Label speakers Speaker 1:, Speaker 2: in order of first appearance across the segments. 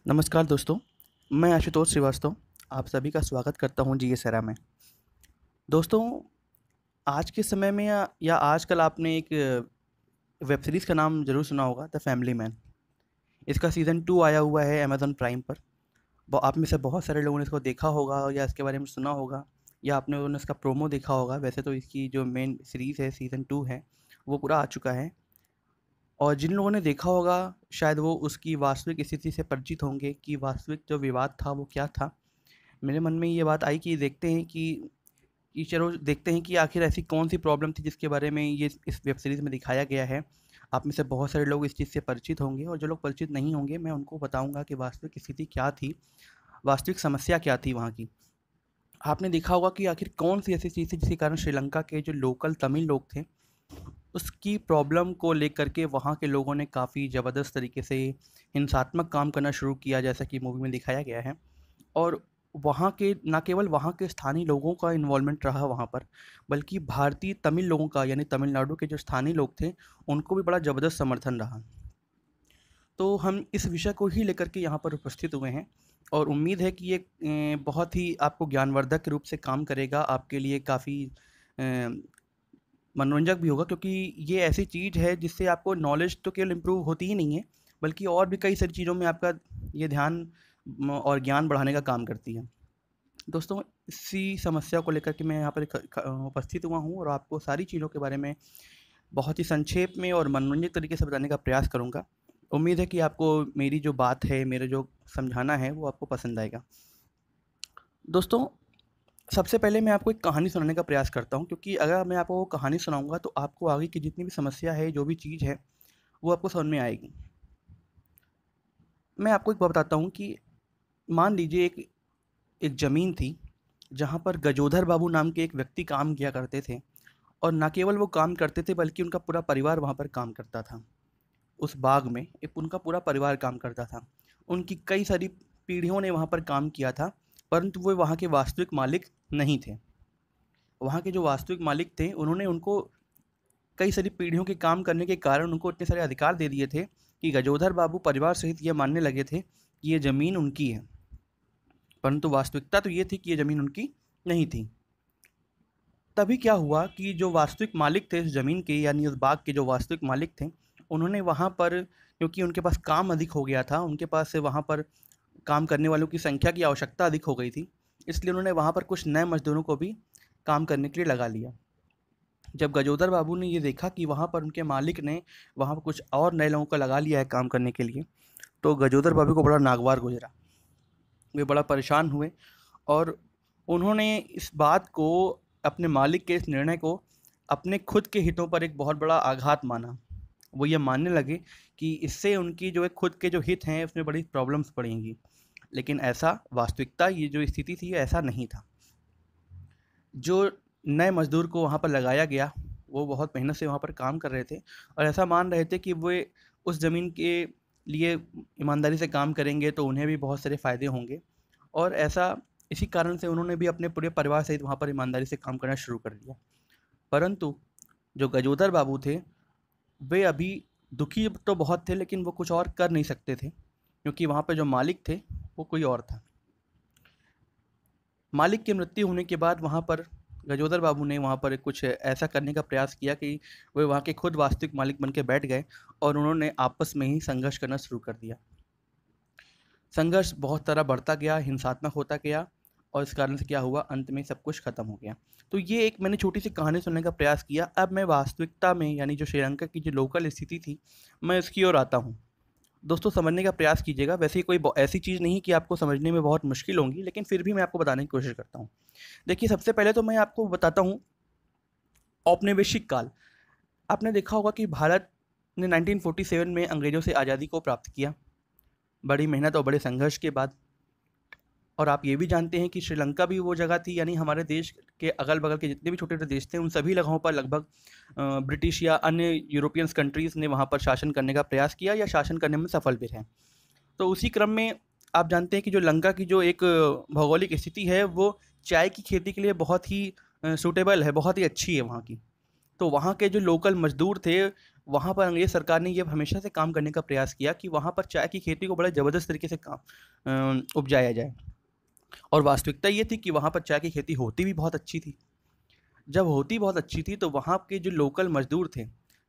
Speaker 1: नमस्कार दोस्तों, मैं आशुतोष श्रीवास्तव आप सभी का स्वागत करता हूँ जीएसएरा में। दोस्तों, आज के समय में या आजकल आपने एक वेब सीरीज़ का नाम ज़रूर सुना होगा, द फैमिली मैन। इसका सीज़न 2 आया हुआ है अमेज़न प्राइम पर। आप में से बहुत सारे लोगों ने इसको देखा होगा या इसके बारे में सुना होगा या आपने लोगों ने इसका प्रोमो देखा होगा। वैसे तो इसकी जो मेन सीरीज़ है, सीज़न 2 है, वो पूरा आ चुका है। और जिन लोगों ने देखा होगा शायद वो उसकी वास्तविक स्थिति से परिचित होंगे कि वास्तविक जो विवाद था वो क्या था। मेरे मन में ये बात आई कि देखते हैं कि चलो देखते हैं कि आखिर ऐसी कौन-सी प्रॉब्लम थी जिसके बारे में ये इस वेब सीरीज़ में दिखाया गया है। आप में से बहुत सारे लोग इस चीज़ से परिचित होंगे और जो लोग परिचित नहीं होंगे मैं उनको बताऊँगा कि वास्तविक स्थिति क्या थी, वास्तविक समस्या क्या थी वहाँ की। आपने देखा होगा कि आखिर कौन-सी ऐसी चीज़ थी जिसके कारण श्रीलंका के जो लोकल तमिल लोग थे, उसकी प्रॉब्लम को लेकर के वहाँ के लोगों ने काफ़ी ज़बरदस्त तरीके से हिंसात्मक काम करना शुरू किया जैसा कि मूवी में दिखाया गया है। और वहाँ के ना केवल वहाँ के स्थानीय लोगों का इन्वॉल्वमेंट रहा वहाँ पर, बल्कि भारतीय तमिल लोगों का यानी तमिलनाडु के जो स्थानीय लोग थे, उनको भी बड़ा ज़बरदस्त समर्थन रहा। तो हम इस विषय को ही लेकर के यहाँ पर उपस्थित हुए हैं और उम्मीद है कि ये बहुत ही आपको ज्ञानवर्धक के रूप से काम करेगा, आपके लिए काफ़ी मनोरंजक भी होगा क्योंकि ये ऐसी चीज़ है जिससे आपको नॉलेज तो केवल इम्प्रूव होती ही नहीं है, बल्कि और भी कई सारी चीज़ों में आपका ये ध्यान और ज्ञान बढ़ाने का काम करती है। दोस्तों, इसी समस्या को लेकर के मैं यहाँ पर उपस्थित हुआ हूँ और आपको सारी चीज़ों के बारे में बहुत ही संक्षेप में और मनोरंजक तरीके से बताने का प्रयास करूँगा। उम्मीद है कि आपको मेरी जो बात है, मेरा जो समझाना है, वो आपको पसंद आएगा। दोस्तों, सबसे पहले मैं आपको एक कहानी सुनाने का प्रयास करता हूँ क्योंकि अगर मैं आपको वो कहानी सुनाऊँगा तो आपको आगे की जितनी भी समस्या है, जो भी चीज़ है, वो आपको समझ में आएगी। मैं आपको एक बात बताता हूँ कि मान लीजिए एक एक ज़मीन थी, जहाँ पर गजोधर बाबू नाम के एक व्यक्ति काम किया करते थे और ना केवल वो काम करते थे बल्कि उनका पूरा परिवार वहाँ पर काम करता था। उस बाग में एक उनका पूरा परिवार काम करता था। उनकी कई सारी पीढ़ियों ने वहाँ पर काम किया था, परंतु वो वहाँ के वास्तविक मालिक नहीं थे। वहाँ के जो वास्तविक मालिक थे, उन्होंने उनको कई सारी पीढ़ियों के काम करने के कारण उनको इतने सारे अधिकार दे दिए थे कि गजोधर बाबू परिवार सहित ये मानने लगे थे कि ये ज़मीन उनकी है। परंतु वास्तविकता तो ये थी कि ये ज़मीन उनकी नहीं थी। तभी क्या हुआ कि जो वास्तविक मालिक थे इस ज़मीन के यानी उस बाग के जो वास्तविक मालिक थे, उन्होंने वहाँ पर क्योंकि उनके पास काम अधिक हो गया था, उनके पास से वहाँ पर काम करने वालों की संख्या की आवश्यकता अधिक हो गई थी, इसलिए उन्होंने वहाँ पर कुछ नए मज़दूरों को भी काम करने के लिए लगा लिया। जब गजोदर बाबू ने ये देखा कि वहाँ पर उनके मालिक ने वहाँ पर कुछ और नए लोगों को लगा लिया है काम करने के लिए, तो गजोदर बाबू को बड़ा नागवार गुज़रा। वे बड़ा परेशान हुए और उन्होंने इस बात को अपने मालिक के इस निर्णय को अपने खुद के हितों पर एक बहुत बड़ा आघात माना। वो ये मानने लगे कि इससे उनकी जो है खुद के जो हित हैं उसमें बड़ी प्रॉब्लम्स पड़ेंगी। लेकिन ऐसा वास्तविकता ये जो स्थिति थी ऐसा नहीं था। जो नए मज़दूर को वहाँ पर लगाया गया, वो बहुत मेहनत से वहाँ पर काम कर रहे थे और ऐसा मान रहे थे कि वे उस ज़मीन के लिए ईमानदारी से काम करेंगे तो उन्हें भी बहुत सारे फ़ायदे होंगे और ऐसा इसी कारण से उन्होंने भी अपने पूरे परिवार सहित वहाँ पर ईमानदारी से काम करना शुरू कर दिया। परंतु जो गजोदर बाबू थे, वे अभी दुखी तो बहुत थे लेकिन वो कुछ और कर नहीं सकते थे, क्योंकि वहाँ पे जो मालिक थे, वो कोई और था। मालिक की मृत्यु होने के बाद वहाँ पर गजोदर बाबू ने वहाँ पर कुछ ऐसा करने का प्रयास किया कि वे वहाँ के खुद वास्तविक मालिक बन के बैठ गए और उन्होंने आपस में ही संघर्ष करना शुरू कर दिया। संघर्ष बहुत तरह बढ़ता गया, हिंसात्मक होता गया और इस कारण से क्या हुआ, अंत में सब कुछ खत्म हो गया। तो ये एक मैंने छोटी सी कहानी सुनने का प्रयास किया। अब मैं वास्तविकता में यानी जो श्रीलंका की जो लोकल स्थिति थी, मैं इसकी ओर आता हूँ। दोस्तों, समझने का प्रयास कीजिएगा। वैसे ही कोई ऐसी चीज़ नहीं कि आपको समझने में बहुत मुश्किल होंगी, लेकिन फिर भी मैं आपको बताने की कोशिश करता हूँ। देखिए, सबसे पहले तो मैं आपको बताता हूँ औपनिवेशिक काल। आपने देखा होगा कि भारत ने 1947 में अंग्रेज़ों से आज़ादी को प्राप्त किया, बड़ी मेहनत और बड़े संघर्ष के बाद। और आप ये भी जानते हैं कि श्रीलंका भी वो जगह थी, यानी हमारे देश के अगल-बगल के जितने भी छोटे-छोटे देश थे, उन सभी जगहों पर लगभग ब्रिटिश या अन्य यूरोपियंस कंट्रीज़ ने वहाँ पर शासन करने का प्रयास किया या शासन करने में सफल भी रहे। तो उसी क्रम में आप जानते हैं कि जो लंका की जो एक भौगोलिक स्थिति है, वो चाय की खेती के लिए बहुत ही सूटेबल है, बहुत ही अच्छी है वहाँ की। तो वहाँ के जो लोकल मज़दूर थे, वहाँ पर अंग्रेज़ सरकार ने ये हमेशा से काम करने का प्रयास किया कि वहाँ पर चाय की खेती को बड़े ज़बरदस्त तरीके से उपजाया जाए। और वास्तविकता ये थी कि वहाँ पर चाय की खेती होती भी बहुत अच्छी थी। जब होती बहुत अच्छी थी तो वहाँ के जो लोकल मज़दूर थे,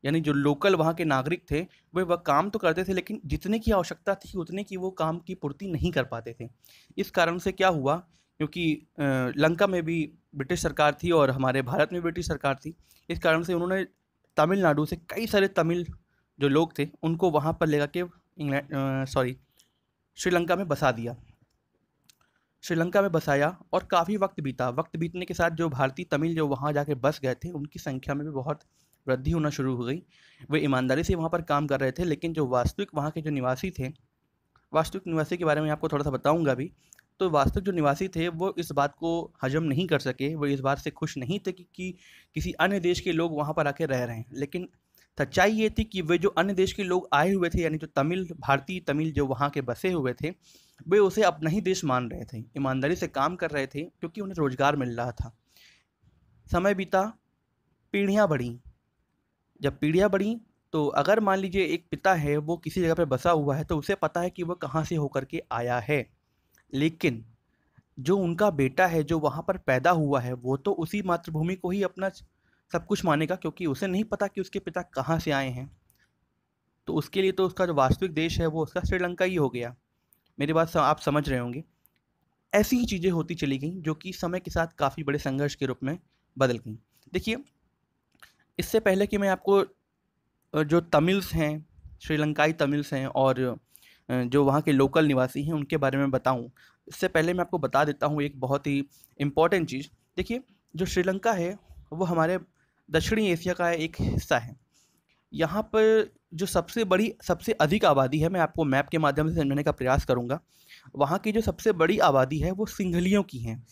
Speaker 1: यानी जो लोकल वहाँ के नागरिक थे, वे वह काम तो करते थे लेकिन जितने की आवश्यकता थी उतने की वो काम की पूर्ति नहीं कर पाते थे। इस कारण से क्या हुआ, क्योंकि लंका में भी ब्रिटिश सरकार थी और हमारे भारत में ब्रिटिश सरकार थी। इस कारण से उन्होंने तमिलनाडु से कई सारे तमिल जो लोग थे उनको वहाँ पर ले जाके श्रीलंका में बसा दिया। श्रीलंका में बसाया और काफ़ी वक्त बीता। वक्त बीतने के साथ जो भारतीय तमिल जो वहाँ जाके बस गए थे उनकी संख्या में भी बहुत वृद्धि होना शुरू हो गई। वे ईमानदारी से वहाँ पर काम कर रहे थे, लेकिन जो वास्तविक वहाँ के जो निवासी थे, वास्तविक निवासी के बारे में आपको थोड़ा सा बताऊंगा भी। तो वास्तविक जो निवासी थे वो इस बात को हजम नहीं कर सके, वो इस बात से खुश नहीं थे कि किसी अन्य देश के लोग वहाँ पर आके रह रहे हैं। लेकिन सच्चाई ये थी कि वे जो अन्य देश के लोग आए हुए थे, यानी जो तमिल भारतीय तमिल जो वहाँ के बसे हुए थे, वे उसे अपना ही देश मान रहे थे, ईमानदारी से काम कर रहे थे क्योंकि उन्हें रोजगार मिल रहा था। समय बीता, पीढ़ियाँ बढ़ी। जब पीढ़ियाँ बढ़ी तो अगर मान लीजिए एक पिता है वो किसी जगह पर बसा हुआ है तो उसे पता है कि वह कहाँ से होकर के आया है, लेकिन जो उनका बेटा है जो वहाँ पर पैदा हुआ है वो तो उसी मातृभूमि को ही अपना सब कुछ मानेगा, क्योंकि उसे नहीं पता कि उसके पिता कहाँ से आए हैं। तो उसके लिए तो उसका जो वास्तविक देश है वो उसका श्रीलंका ही हो गया। मेरी बात आप समझ रहे होंगे। ऐसी ही चीज़ें होती चली गईं जो कि समय के साथ काफ़ी बड़े संघर्ष के रूप में बदल गईं। देखिए, इससे पहले कि मैं आपको जो तमिल्स हैं, श्रीलंकाई तमिल्स हैं और जो वहाँ के लोकल निवासी हैं उनके बारे में बताऊँ, इससे पहले मैं आपको बता देता हूँ एक बहुत ही इम्पोर्टेंट चीज़। देखिए, जो श्रीलंका है वो हमारे दक्षिणी एशिया का एक हिस्सा है। यहाँ पर जो सबसे अधिक आबादी है, मैं आपको मैप के माध्यम से समझाने का प्रयास करूँगा। वहाँ की जो सबसे बड़ी आबादी है वो सिंघलियों की है।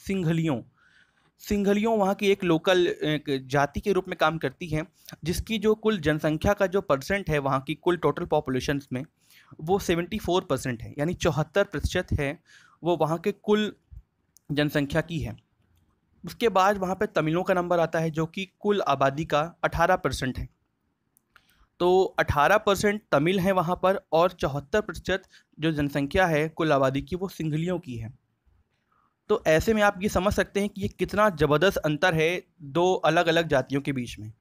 Speaker 1: सिंघलियों वहाँ की एक लोकल एक जाति के रूप में काम करती है, जिसकी जो कुल जनसंख्या का जो परसेंट है वहाँ की कुल टोटल पॉपुलेशन में, वो 74% है, यानी 74% है वो वहाँ के कुल जनसंख्या की है। उसके बाद वहाँ पे तमिलों का नंबर आता है जो कि कुल आबादी का 18% है। तो 18% तमिल हैं वहाँ पर और 74% जो जनसंख्या है कुल आबादी की वो सिंघलियों की है। तो ऐसे में आप ये समझ सकते हैं कि ये कितना ज़बरदस्त अंतर है दो अलग अलग जातियों के बीच में।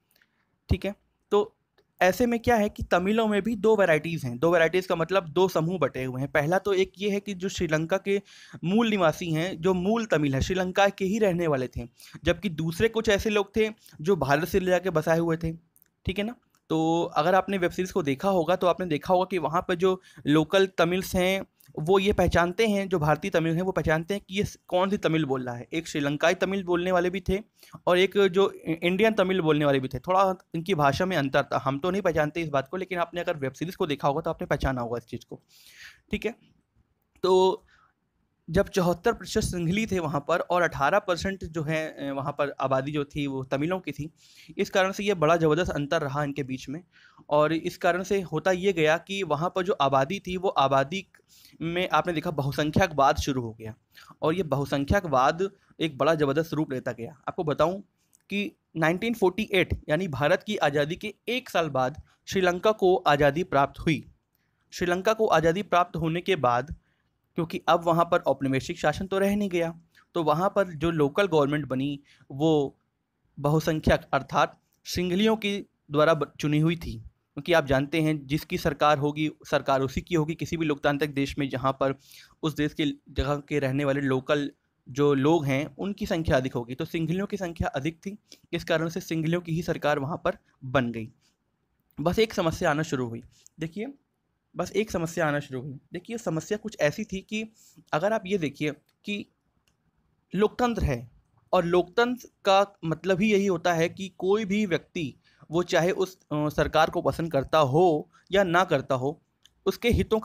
Speaker 1: ठीक है, तो ऐसे में क्या है कि तमिलों में भी दो वैरायटीज़ हैं। दो वैरायटीज़ का मतलब दो समूह बटे हुए हैं। पहला तो एक ये है कि जो श्रीलंका के मूल निवासी हैं, जो मूल तमिल है, श्रीलंका के ही रहने वाले थे, जबकि दूसरे कुछ ऐसे लोग थे जो भारत से ले जाके बसाए हुए थे। ठीक है ना? तो अगर आपने वेब सीरीज़ को देखा होगा तो आपने देखा होगा कि वहाँ पर जो लोकल तमिल्स हैं वो ये पहचानते हैं, जो भारतीय तमिल हैं वो पहचानते हैं कि ये कौन सी तमिल बोल रहा है। एक श्रीलंकाई तमिल बोलने वाले भी थे और एक जो इंडियन तमिल बोलने वाले भी थे। थोड़ा इनकी भाषा में अंतर था, हम तो नहीं पहचानते इस बात को, लेकिन आपने अगर वेब सीरीज़ को देखा होगा तो आपने पहचाना होगा इस चीज़ को। ठीक है, तो जब 74% सिंघली थे वहाँ पर और 18% जो है वहाँ पर आबादी जो थी वो तमिलों की थी। इस कारण से ये बड़ा ज़बरदस्त अंतर रहा इनके बीच में और इस कारण से होता ये गया कि वहाँ पर जो आबादी थी वो आबादी में आपने देखा बहुसंख्यकवाद शुरू हो गया और ये बहुसंख्यकवाद एक बड़ा ज़बरदस्त रूप लेता गया। आपको बताऊँ कि 1948 यानी भारत की आज़ादी के 1 साल बाद श्रीलंका को आज़ादी प्राप्त हुई। श्रीलंका को आज़ादी प्राप्त होने के बाद, क्योंकि अब वहाँ पर औपनिवेशिक शासन तो रह नहीं गया, तो वहाँ पर जो लोकल गवर्नमेंट बनी वो बहुसंख्यक अर्थात सिंघलियों की द्वारा चुनी हुई थी। क्योंकि आप जानते हैं जिसकी सरकार होगी सरकार उसी की होगी किसी भी लोकतांत्रिक देश में जहाँ पर उस देश के जगह के रहने वाले लोकल जो लोग हैं उनकी संख्या अधिक होगी। तो सिंघलियों की संख्या अधिक थी, इस कारण से सिंघलियों की ही सरकार वहाँ पर बन गई। बस एक समस्या आना शुरू हुई। देखिए, बस एक समस्या आना शुरू हुई। देखिए, समस्या कुछ ऐसी थी कि अगर आप ये देखिए कि लोकतंत्र है और लोकतंत्र का मतलब ही यही होता है कि कोई भी व्यक्ति वो चाहे उस सरकार को पसंद करता हो या ना करता हो, उसके हितों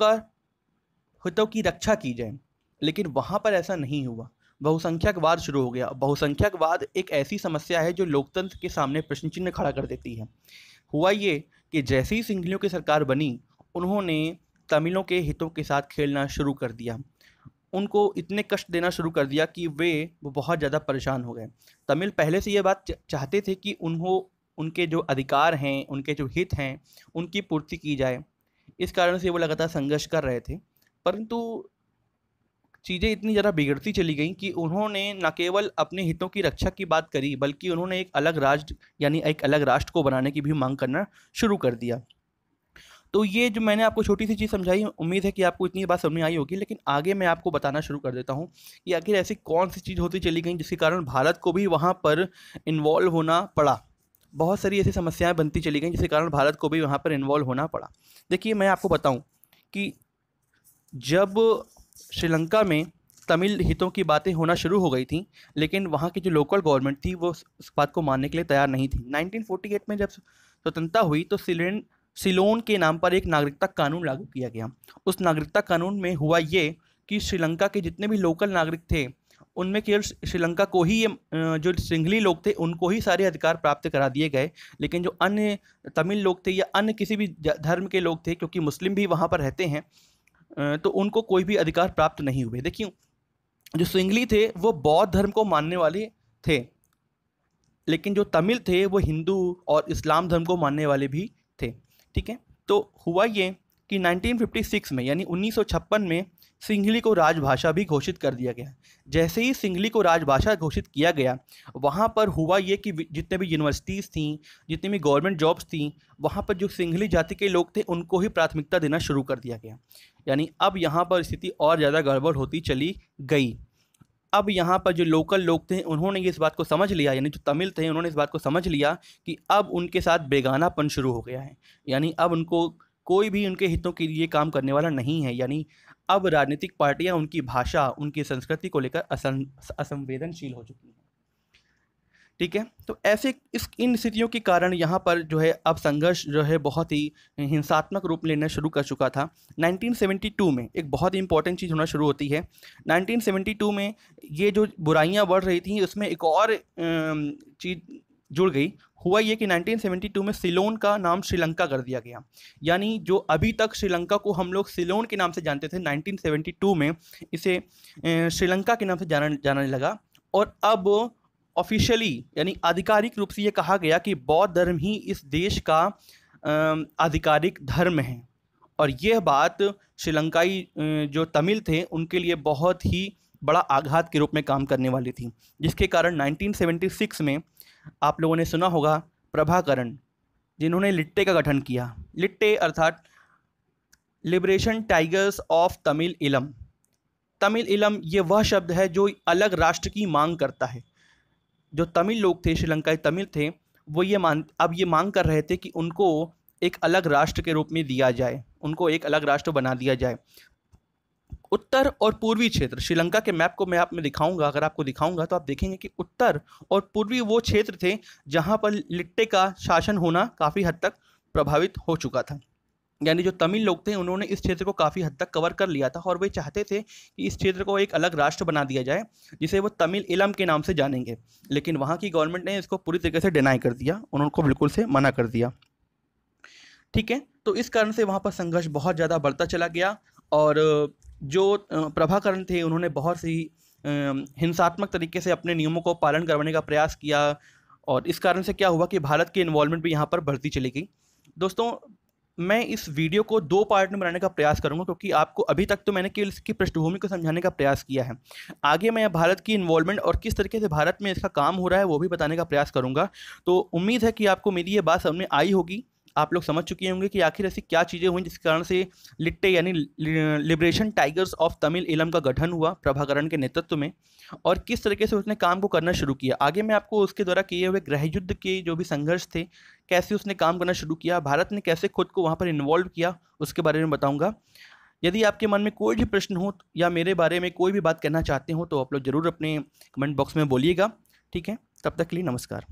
Speaker 1: की रक्षा की जाए। लेकिन वहाँ पर ऐसा नहीं हुआ, बहुसंख्यकवाद शुरू हो गया। बहुसंख्यकवाद एक ऐसी समस्या है जो लोकतंत्र के सामने प्रश्न चिन्ह खड़ा कर देती है। हुआ ये कि जैसे ही सिंघलियों की सरकार बनी, उन्होंने तमिलों के हितों के साथ खेलना शुरू कर दिया। उनको इतने कष्ट देना शुरू कर दिया कि वो बहुत ज़्यादा परेशान हो गए। तमिल पहले से ये बात चाहते थे कि उनके जो अधिकार हैं, उनके जो हित हैं, उनकी पूर्ति की जाए। इस कारण से वो लगातार संघर्ष कर रहे थे। परंतु चीज़ें इतनी ज़्यादा बिगड़ती चली गईं कि उन्होंने न केवल अपने हितों की रक्षा की बात करी, बल्कि उन्होंने एक अलग राज्य यानी एक अलग राष्ट्र को बनाने की भी मांग करना शुरू कर दिया। तो ये जो मैंने आपको छोटी सी चीज़ समझाई, उम्मीद है कि आपको इतनी बात समझ में आई होगी। लेकिन आगे मैं आपको बताना शुरू कर देता हूँ कि आखिर ऐसी कौन सी चीज़ होती चली गई जिसके कारण भारत को भी वहाँ पर इन्वॉल्व होना पड़ा। बहुत सारी ऐसी समस्याएं बनती चली गई जिसके कारण भारत को भी वहाँ पर इन्वॉल्व होना पड़ा। देखिए, मैं आपको बताऊँ कि जब श्रीलंका में तमिल हितों की बातें होना शुरू हो गई थी, लेकिन वहाँ की जो लोकल गवर्नमेंट थी वो उस बात को मानने के लिए तैयार नहीं थी। 1948 में जब स्वतंत्रता हुई तो सिलोन के नाम पर एक नागरिकता कानून लागू किया गया। उस नागरिकता कानून में हुआ ये कि श्रीलंका के जितने भी लोकल नागरिक थे, उनमें केवल श्रीलंका को ही ये जो सिंघली लोग थे उनको ही सारे अधिकार प्राप्त करा दिए गए। लेकिन जो अन्य तमिल लोग थे या अन्य किसी भी धर्म के लोग थे, क्योंकि मुस्लिम भी वहाँ पर रहते हैं, तो उनको कोई भी अधिकार प्राप्त नहीं हुए। देखिए, जो सिंघली थे वो बौद्ध धर्म को मानने वाले थे, लेकिन जो तमिल थे वो हिंदू और इस्लाम धर्म को मानने वाले भी थे। ठीक है, तो हुआ ये कि 1956 में यानी 1956 में सिंघली को राजभाषा भी घोषित कर दिया गया। जैसे ही सिंघली को राजभाषा घोषित किया गया, वहाँ पर हुआ ये कि जितने भी यूनिवर्सिटीज़ थीं, जितनी भी गवर्नमेंट जॉब्स थीं, वहाँ पर जो सिंघली जाति के लोग थे उनको ही प्राथमिकता देना शुरू कर दिया गया। यानी अब यहाँ पर स्थिति और ज़्यादा गड़बड़ होती चली गई। अब यहाँ पर जो लोकल लोग थे उन्होंने ये इस बात को समझ लिया, यानी जो तमिल थे उन्होंने इस बात को समझ लिया कि अब उनके साथ बेगानापन शुरू हो गया है। यानी अब उनको कोई भी उनके हितों के लिए काम करने वाला नहीं है। यानी अब राजनीतिक पार्टियां उनकी भाषा, उनकी संस्कृति को लेकर असंवेदनशील हो चुकी हैं। ठीक है, तो ऐसे इन स्थितियों के कारण यहाँ पर जो है अब संघर्ष जो है बहुत ही हिंसात्मक रूप लेना शुरू कर चुका था। 1972 में एक बहुत ही इंपॉर्टेंट चीज़ होना शुरू होती है। 1972 में ये जो बुराइयाँ बढ़ रही थी उसमें एक और चीज़ जुड़ गई। हुआ ये कि 1972 में सिलोन का नाम श्रीलंका कर दिया गया। यानी जो अभी तक श्रीलंका को हम लोग सिलोन के नाम से जानते थे, 1972 में इसे श्रीलंका के नाम से जाने लगा। और अब ऑफिशियली यानी आधिकारिक रूप से ये कहा गया कि बौद्ध धर्म ही इस देश का आधिकारिक धर्म है। और यह बात श्रीलंकाई जो तमिल थे उनके लिए बहुत ही बड़ा आघात के रूप में काम करने वाली थी, जिसके कारण 1976 में आप लोगों ने सुना होगा प्रभाकरण, जिन्होंने लिट्टे का गठन किया। लिट्टे अर्थात लिबरेशन टाइगर्स ऑफ तमिल इलम। तमिल इलम ये वह शब्द है जो अलग राष्ट्र की मांग करता है। जो तमिल लोग थे, श्रीलंकाई तमिल थे, वो अब ये मांग कर रहे थे कि उनको एक अलग राष्ट्र के रूप में दिया जाए, उनको एक अलग राष्ट्र बना दिया जाए। उत्तर और पूर्वी क्षेत्र, श्रीलंका के मैप को मैं आप में दिखाऊंगा, अगर आपको दिखाऊंगा तो आप देखेंगे कि उत्तर और पूर्वी वो क्षेत्र थे जहां पर लिट्टे का शासन होना काफ़ी हद तक प्रभावित हो चुका था। यानी जो तमिल लोग थे उन्होंने इस क्षेत्र को काफ़ी हद तक कवर कर लिया था और वे चाहते थे कि इस क्षेत्र को एक अलग राष्ट्र बना दिया जाए जिसे वो तमिल इलम के नाम से जानेंगे। लेकिन वहाँ की गवर्नमेंट ने इसको पूरी तरीके से डिनाई कर दिया, उनको बिल्कुल से मना कर दिया। ठीक है, तो इस कारण से वहाँ पर संघर्ष बहुत ज़्यादा बढ़ता चला गया और जो प्रभाकरण थे उन्होंने बहुत सी हिंसात्मक तरीके से अपने नियमों को पालन करवाने का प्रयास किया और इस कारण से क्या हुआ कि भारत की इन्वॉल्वमेंट भी यहाँ पर बढ़ती चली गई। दोस्तों, मैं इस वीडियो को 2 पार्ट में बनाने का प्रयास करूंगा क्योंकि आपको अभी तक तो मैंने केवल इसकी पृष्ठभूमि को समझाने का प्रयास किया है। आगे मैं भारत की इन्वॉल्वमेंट और किस तरीके से भारत में इसका काम हो रहा है वो भी बताने का प्रयास करूंगा। तो उम्मीद है कि आपको मेरी ये बात समझ में आई होगी, आप लोग समझ चुके होंगे कि आखिर ऐसी क्या चीज़ें हुई जिस कारण से लिट्टे यानी लिबरेशन टाइगर्स ऑफ तमिल इलम का गठन हुआ प्रभाकरण के नेतृत्व में और किस तरीके से उसने काम को करना शुरू किया। आगे मैं आपको उसके द्वारा किए हुए गृह युद्ध के जो भी संघर्ष थे, कैसे उसने काम करना शुरू किया, भारत ने कैसे खुद को वहाँ पर इन्वॉल्व किया, उसके बारे में बताऊँगा। यदि आपके मन में कोई भी प्रश्न हो या मेरे बारे में कोई भी बात कहना चाहते हो तो आप लोग ज़रूर अपने कमेंट बॉक्स में बोलिएगा। ठीक है, तब तक के लिए नमस्कार।